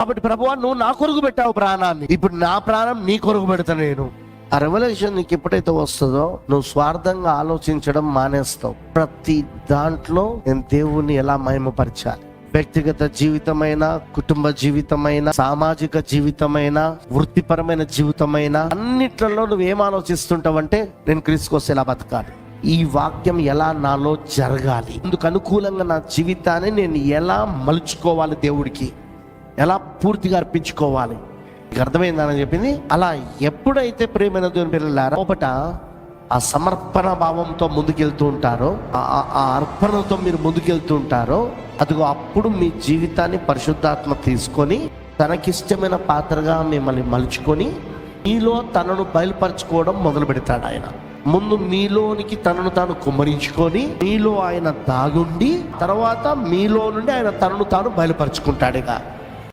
కాబట్టి ప్రభువా, నువ్వు నా కొరకు పెట్టావు ప్రాణాన్ని, ఇప్పుడు నా ప్రాణం నీ కొరకు పెడతా నేను. ఆ రెవల్యూషన్ నీకు ఎప్పుడైతే వస్తుందో నువ్వు స్వార్థంగా ఆలోచించడం మానేస్తావు. ప్రతి దాంట్లో నేను దేవుణ్ణి ఎలా మహిమపరచాలి, వ్యక్తిగత జీవితమైన, కుటుంబ జీవితమైన, సామాజిక జీవితమైన, వృత్తిపరమైన జీవితమైన, అన్నిట్లలో నువ్వేం ఆలోచిస్తుంటావంటే నేను క్రీస్తు కోసం ఎలా బతకాలి, ఈ వాక్యం ఎలా నాలో జరగాలి, అందుకు అనుకూలంగా నా జీవితాన్ని నేను ఎలా మలుచుకోవాలి, దేవుడికి ఎలా పూర్తిగా అర్పించుకోవాలి. నీకు అర్థమైందని చెప్పింది. అలా ఎప్పుడైతే ప్రియమైన దేవుని పిల్లలారా లోపట ఆ సమర్పణ భావంతో ముందుకెళ్తూ ఉంటారో, ఆ అర్పణతో మీరు ముందుకెళ్తూ ఉంటారో, అదిగో అప్పుడు మీ జీవితాన్ని పరిశుద్ధాత్మ తీసుకొని తనకిష్టమైన పాత్రగా మిమ్మల్ని మలుచుకొని మీలో తనను బయలుపరచుకోవడం మొదలు పెడతాడు ఆయన. ముందు మీలోనికి తనను తాను కుమ్మరించుకొని మీలో ఆయన దాగుండి తర్వాత మీలో నుండి ఆయన తనను తాను బయలుపరుచుకుంటాడుగా.